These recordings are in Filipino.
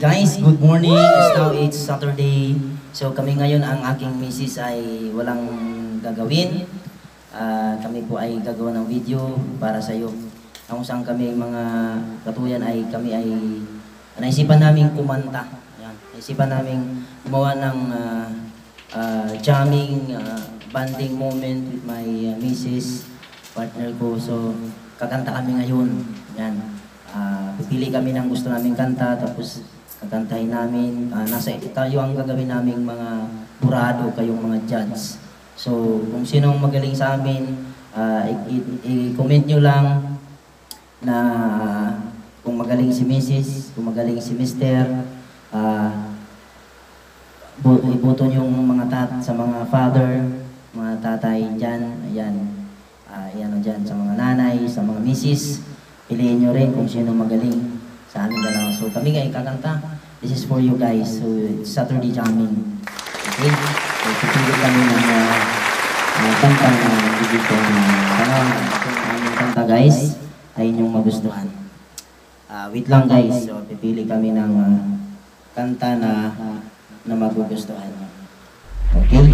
Guys, good morning. It's now it's Saturday. So kami ngayon, ang aking misis ay walang gagawin. Kami po ay gagawa ng video para sa iyo. Kung saan kami mga katuyan ay kami ay naisipan namin kumanta. Yan. Naisipan namin gumawa ng jamming, bonding moment with my misis, partner ko. So kakanta kami ngayon. Yan. Pipili kami ng gusto naming kanta, tapos kakantahin namin. Tayo ang gagawin naming mga burado, kayong mga judge. So, kung sinong magaling sa amin, i-comment nyo lang na kung magaling si Mrs., kung magaling si Mr., iboto nyo yung mga sa mga father, mga tatay dyan, ayan, dyan, sa mga nanay, sa mga Mrs., piliin nyo rin kung sino magaling sa amin dalawa. So kami ngayon kakanta. This is for you guys. So it's Saturday jamming. Okay? So pipili kami ng kanta na bibigyan ko. Sana kung aming kanta guys ay inyong magustuhan. Wait lang guys. So pipili kami ng kanta na magugustuhan. Okay?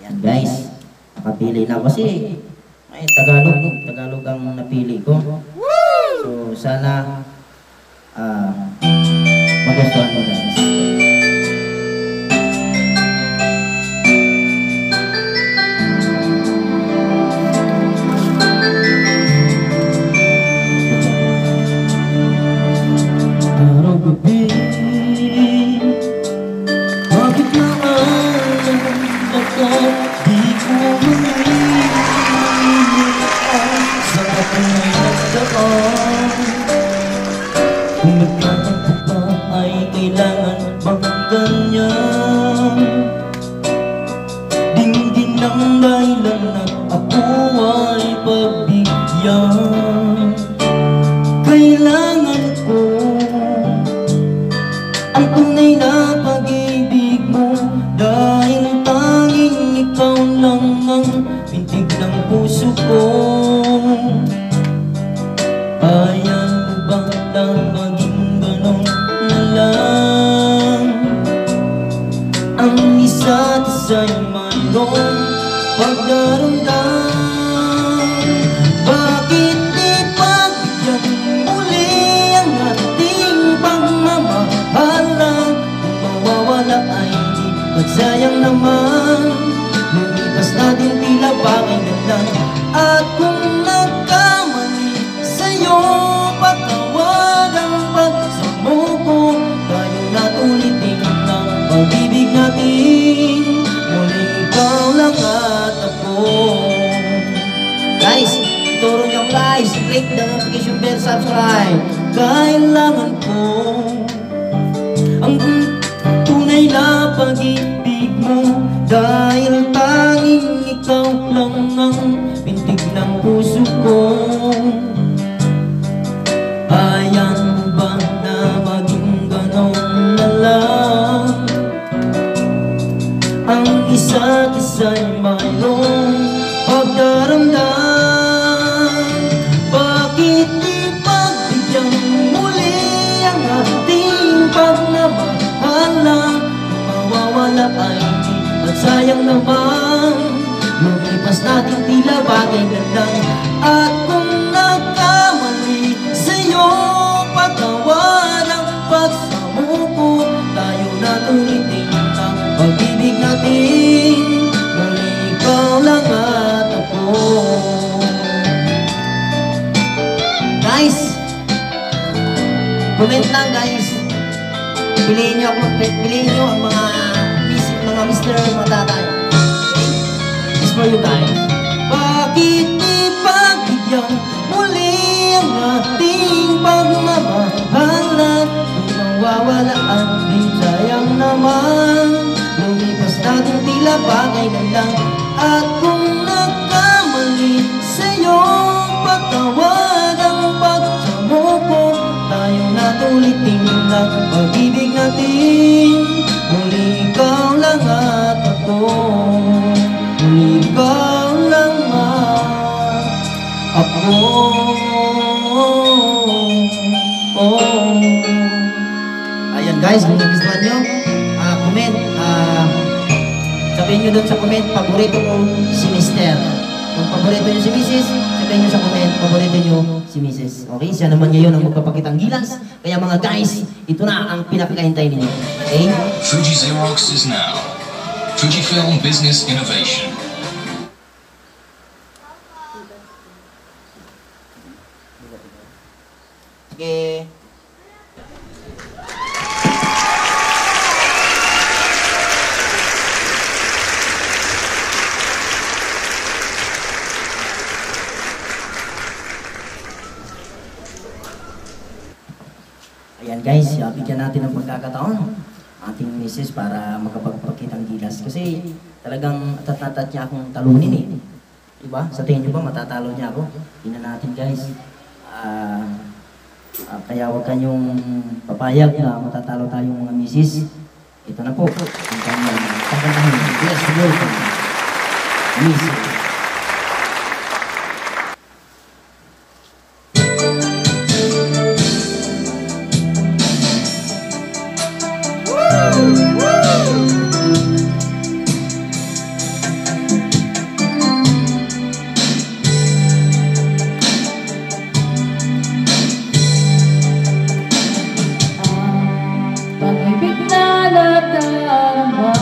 Ayan guys. Nakapili na kasi ay, Tagalog ang napili ko. So, sana magustuhan mo guys. Araw-gabi, bakit naman ako di ko kung nagtatampo pa ay kailangan bang ganyan? Dinggin ng dahilan na ako ay pagbigyan. Kailangan ko ang tunay na pag-ibig mo, dahil tanging ikaw lang ang pintig ng puso ko. Ayaw mo ba na maging ganon na lang? Ang isa't isa'y mayroong pagdaramdam. Bakit di pagbigyan muli ang ating pagmamahalan? Kung mawawala ay di magsayang naman. Lumipas natin tila pakinggan. At kung patawad ang pagsamuko, tayo natulitin ng pag-ibig natin. Muli ikaw lang at ako. Guys, ituro nyo ang guys, click the notification bell, subscribe. Kailangan ko ang tunay na pag-ibig mo, dahil tanging ikaw lang ang pintig ng puso ko. Ayaw mo ba na maging ganon na lang? Ang isa't isa'y mayroong pagdaramdam. Bakit di pagbigyan muli ang ating pagmamahalan? Kung mawawala ay di at sayang naman. Lumipas natin tila bagay lang. At kung nagkamali sa'yo, patawad ang pagsamuko, tayo natulitin ang pag-ibig natin. Muli ikaw lang at ako. Guys, comment lang guys. Piliin nyo ang mga mister, mga tatay. Okay? This for you guys. Bakit di pagbigyan muli ang ating pagmamahalan? Kung mawawala ang di sayang naman. Lumipas natin tila bagay na lang. At kung nagkamali sa'yo, patawad ang pagsamuko, tayo natulitin ng pag-ibig natin. Muli ikaw lang at ako. Muli ikaw lang at ako. Oh. guys, kung nagustuhan nyo, comment. Sabihin nyo doon sa comment, paborito mo si Mister. Kung paborito nyo si Mrs., sabihin nyo sa comment, paborito nyo si Mrs. Okay? Siya naman ngayon ang magpapakitang gilas. Kaya mga guys, ito na ang pinakakahintay ninyo. Okay? Fuji Xerox is now. Fujifilm Business Innovation. Okay. Ayan guys, bigyan natin ng pagkakataon ating misis para makapagpakitang gilas. Kasi talagang tatat niya akong talunin eh. Diba? Sa tingin nyo ba matatalo niya ako? Tingnan natin guys. Kaya huwag kanyong papayag na matatalo tayong mga misis. Ito na po. Ang kanyang pagkantahin. Yes, welcome. Misis. Pag-ibig na nadarama,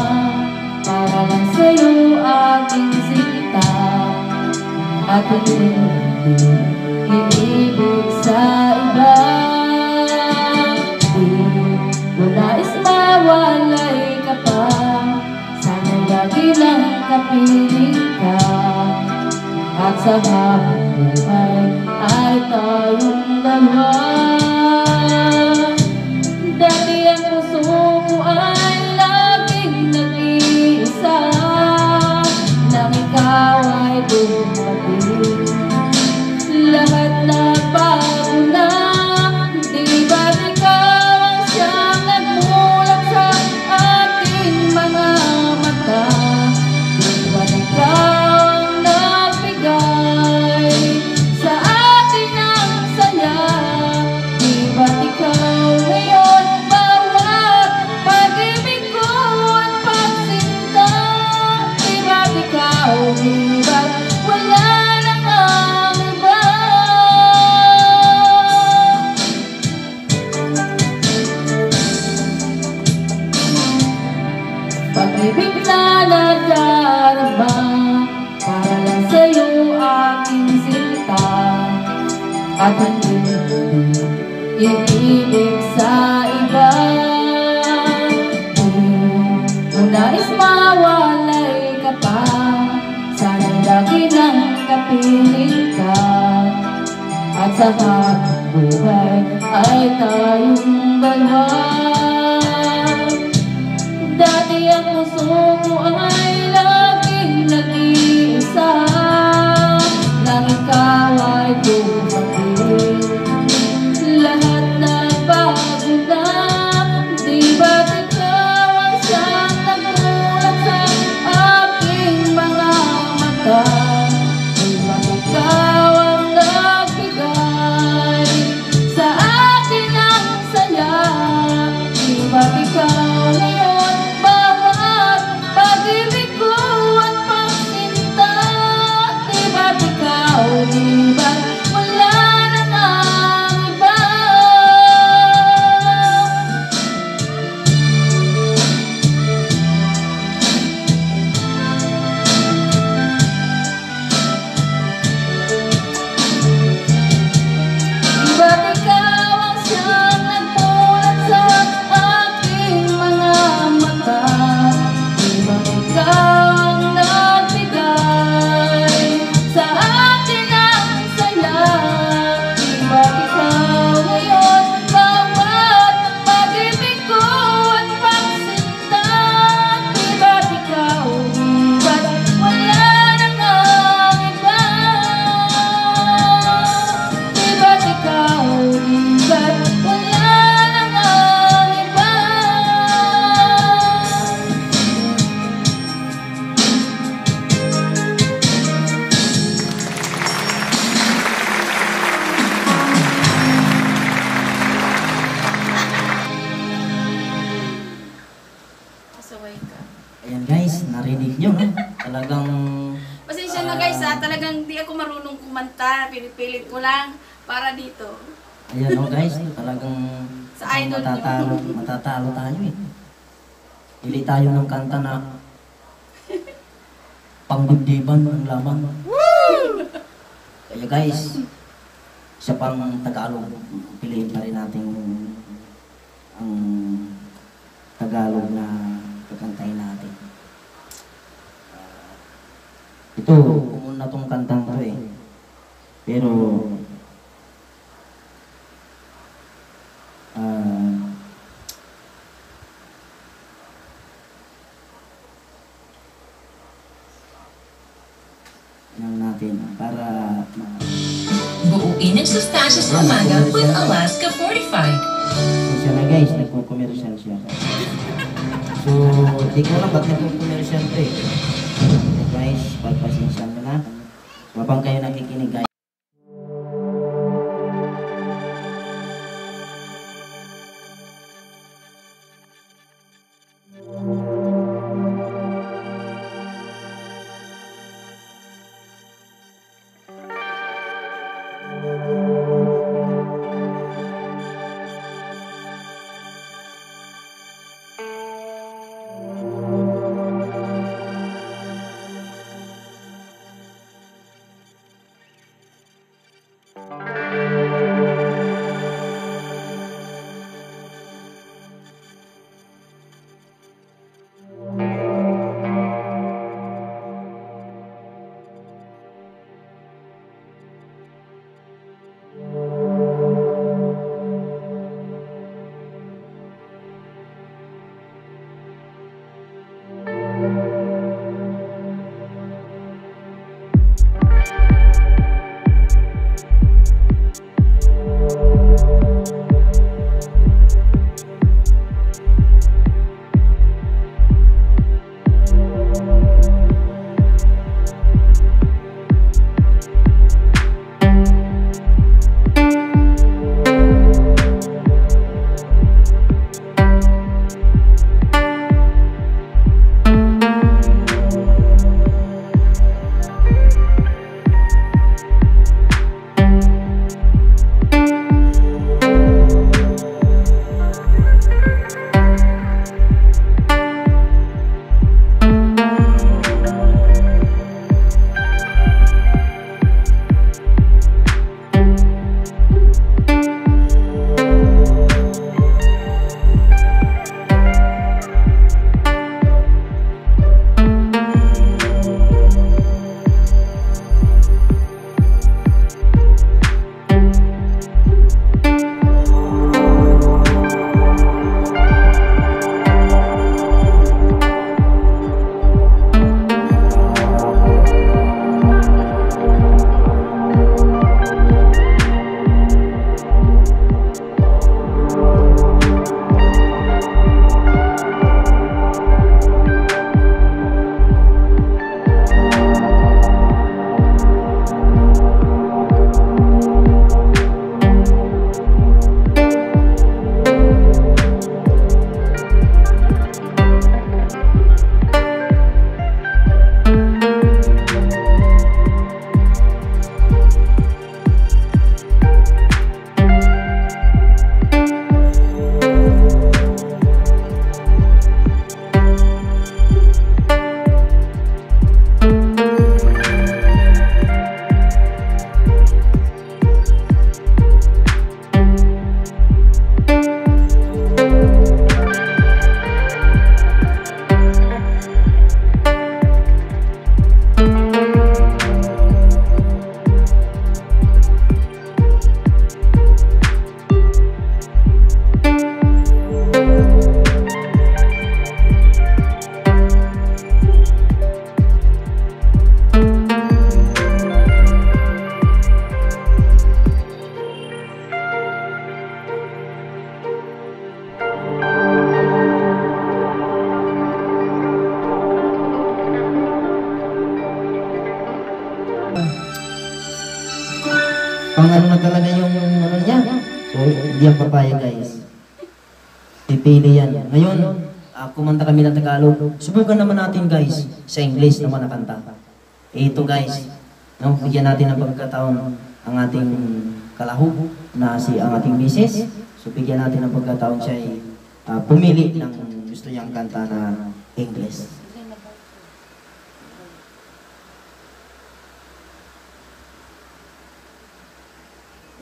para lang sa'yo aking sinta. At hindi iibig sa iba. Di ko nais mawalay ka pa, sana lagi lang kapiling ka. At sa habang buhay ay tayong dalawa. Dati ang puso ko ay laging nag-iisa, nang ikaw ay dumating. Lahat na bago na, di ba't ikaw ang siyang nagmulat sa aking mga mata? Di ba't ikaw ang nagbigay sa akin ng saya? Di ba't ikaw ngayon bawat pag-ibig ko at pagsinta? Di ba't ikaw, di ba't wala lang ang iba? Pag-ibig na nadarama, para lang sa'yo aking sinta. At hindi iibig sa iba. Kung nais mawalay ka pa, sana lagi lang kapiling ka. At sa habang buhay ay tayong dalawa. Dati ang puso ko ay laging nag-iisa, nang ikaw ay dumating. Lahat na bago na, di ba't ikaw ang siyang nagmulat sa aking mga mata? Di ba't ikaw ang nagbigay sa akin ng saya? Di ba't ikaw ngayon bawat pag-ibig Talagang... Pasensya na guys ha, talagang di ako marunong kumanta. Pinipilit ko lang para dito. Ayan o guys, talagang... Sa idol matatalo tayo eh. Pili tayo ng kanta na... Pangdibdiban ang laman. Kaya guys, isa pang Tagalog, piliin pa rin natin ang Tagalog na kakantahin natin. Ito, kung na tong kantang to eh. Pero, yan natin para Buuin ang sustansya sa umaga with Alaska Fortified. So siya na guys, nagpo-commercial siya. So, di ko lang ba't nagpo-commercial to eh. So guys, pagpasensya mo na. Mabang kayo nakikinig guys. Pang ano na talaga yung ano niya. So, hindi ang papaya guys. Pipili yan. Ngayon, kumanta kami ng Tagalog. Subukan naman natin guys, sa English naman na kanta. Ito guys, no, bigyan natin ng pagkataon ang ating kalahub na ang ating misis. So bigyan natin ng pagkataon siya ay pumili ng gusto niyang kanta na English.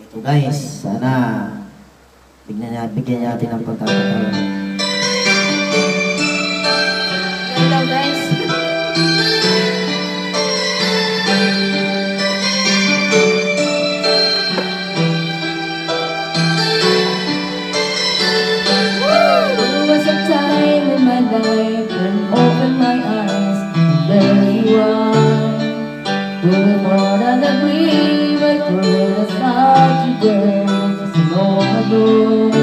Ito guys, sana bigyan natin ng pagkakataon. Hello guys. There was a time in my life when opened my eyes, and there you are. We were more than a dream, but we're as hard to get just long ago.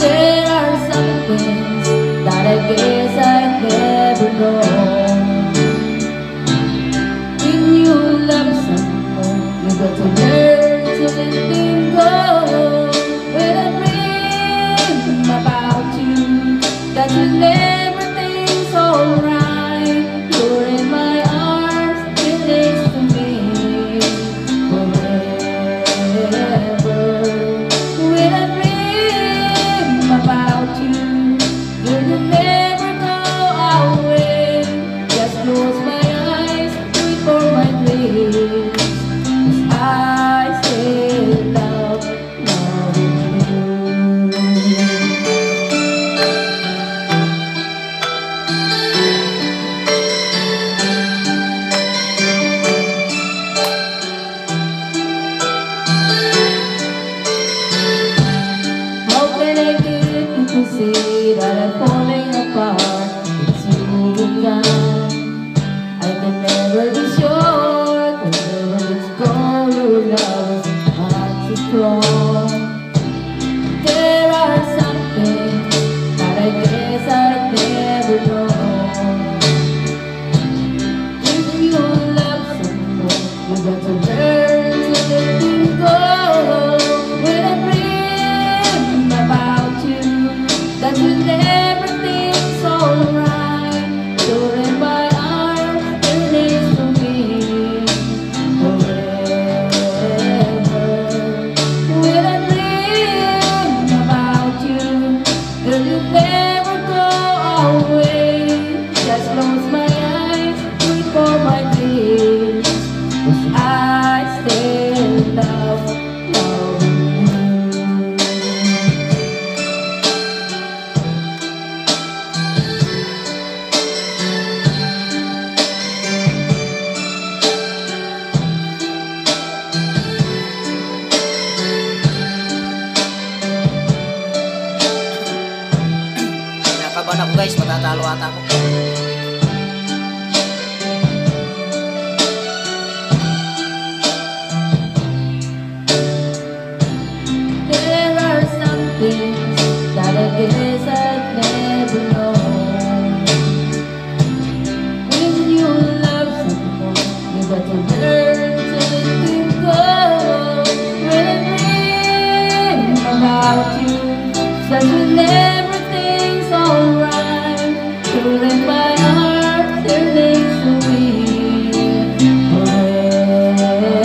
There are some things that I guess I'd never know. When you love someone, you got to learn to let them go. When I dream about you, that will everything's alright. You're in my arms, it next to me forever. When I dream about you, you will never go away. Just close my eyes, wait for my dreams. 'Cause I still love you. How can I get you to see that I'm falling apart? It's you gone. I can never be sure, cause wherever it's gone, your love is not so strong. There are some things that I guess I'd never know. If you love someone, you got to learn to let them go. When I dream about you, that will everything's alright. You're in my arms, you're next to me forever. When I dream about you, girl, you'll never go away. Just close my eyes, wait for my dreams. 'Cause I still love you. Kinakabahan ako guys, matatalo ata ako. There are some things that I guess I'd never know. When you love someone, you got to learn to let them go. When I dream about you, that will everything's alright. You're in my arms, you're next to me forever.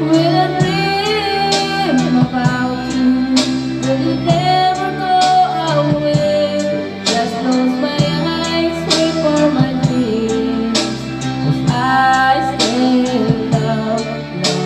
When I dream about you, will you never go away? Just close my eyes, wait for my dreams. 'Cause I still love you.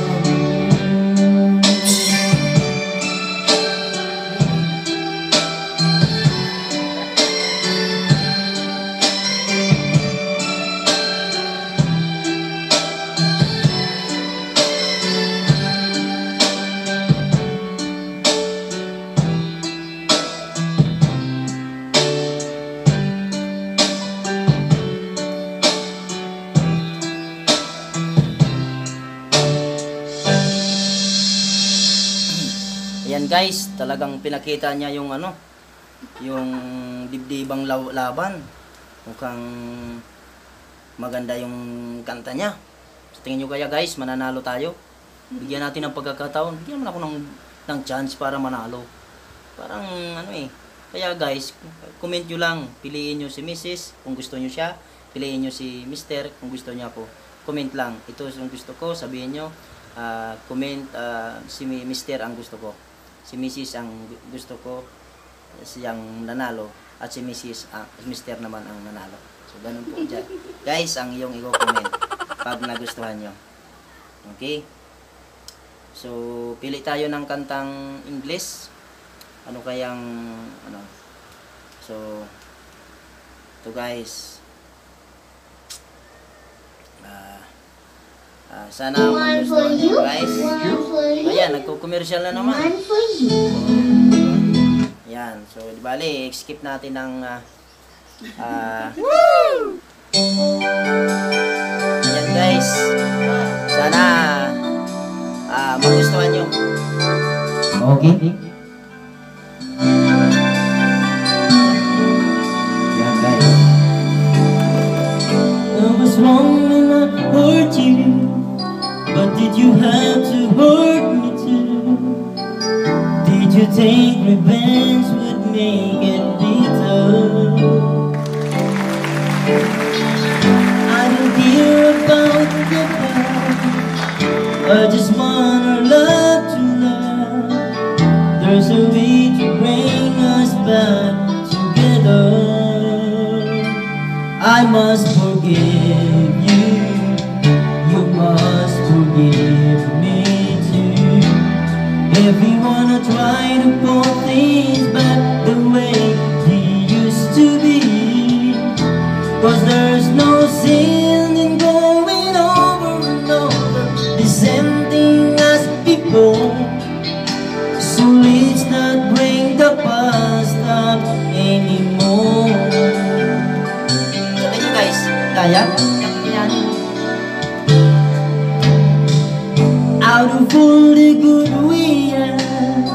Ayan guys, talagang pinakita niya yung yung dibdibang laban. Mukhang maganda yung kanta niya. Sa tingin nyo kaya guys, mananalo tayo? Bigyan natin ng pagkakataon. Bigyan naman ako ng chance para manalo. Parang Kaya guys, comment nyo lang. Piliin nyo si Mrs. kung gusto nyo siya. Piliin nyo si Mr. kung gusto nyo ako. Comment lang. Ito yung gusto ko. Sabihin nyo. Comment si Mr. ang gusto ko. Si Mrs. ang gusto ko. Siyang nanalo. At si Mrs. Mr. naman ang nanalo. So, ganun po dyan. Guys, ang iyong i-comment pag nagustuhan nyo. Okay? So, pili tayo ng kantang English. Ano kayang, ano. So, ito guys. Sana magustuhan nyo guys. Ayan, nagko-commercial na naman. Ayan, so, di bali, skip natin ng ayan guys. Sana magustuhan nyo. Okay. Yan guys. I was wrong when I hurt you, but did you have to hurt me too? Did you think revenge would make it bitter? I don't care about the past. I just want our love to last. There's a way to bring us back together. I must forgive you. You must forgive me too. If we wanna try to pull things back the way they used to be, 'cause there's no sin in going over and over the same thing as before. So let's not bring the past up anymore. Sabi nyo guys, kaya? Out of all the good we had,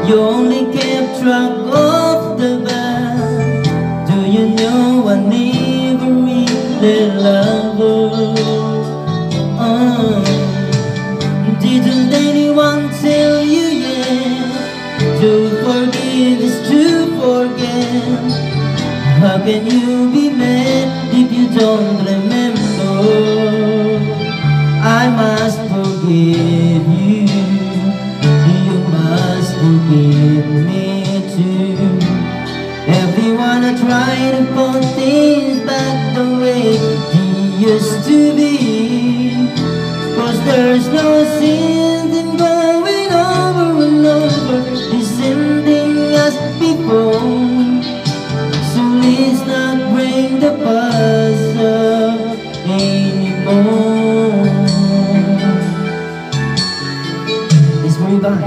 you only kept track of the bad. Do you know I never really loved her? Didn't anyone tell you yet? To forgive is to forget. How can you be mad if you don't remember? I must forgive you. You must forgive me too. If we wanna try to put things back the way they used to be, 'cause there's no sin in going over and over the same thing as before. So let's not bring the past up anymore. Please move on.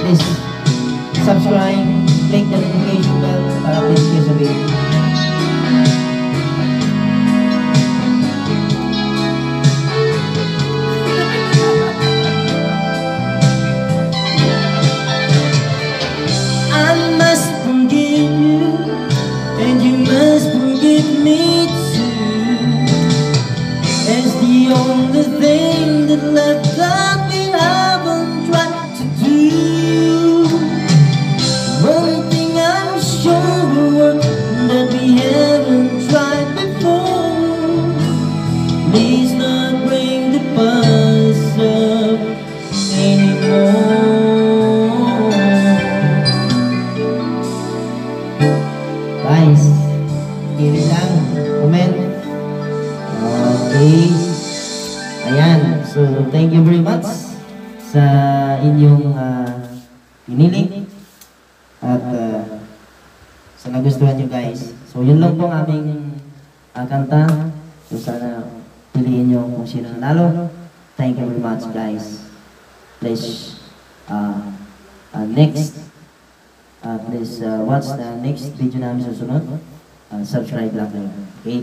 Please subscribe, click the notification bell para update kayo sa video. I must forgive you, and you must forgive me too. It's the only thing that left that we haven't tried to do. One thing I'm sure that we haven't tried before. Please not bring the past up anymore. Guys, pili lang, comment. Okay. Ayan, so thank you very much sa inyong pinili at sa nagustuhan nyo guys. So yun lang po ang aming kanta. So sana piliin nyo kung sino nanalo. Thank you very much guys. Please please watch the next video namin susunod. Subscribe lang kayo. Okay?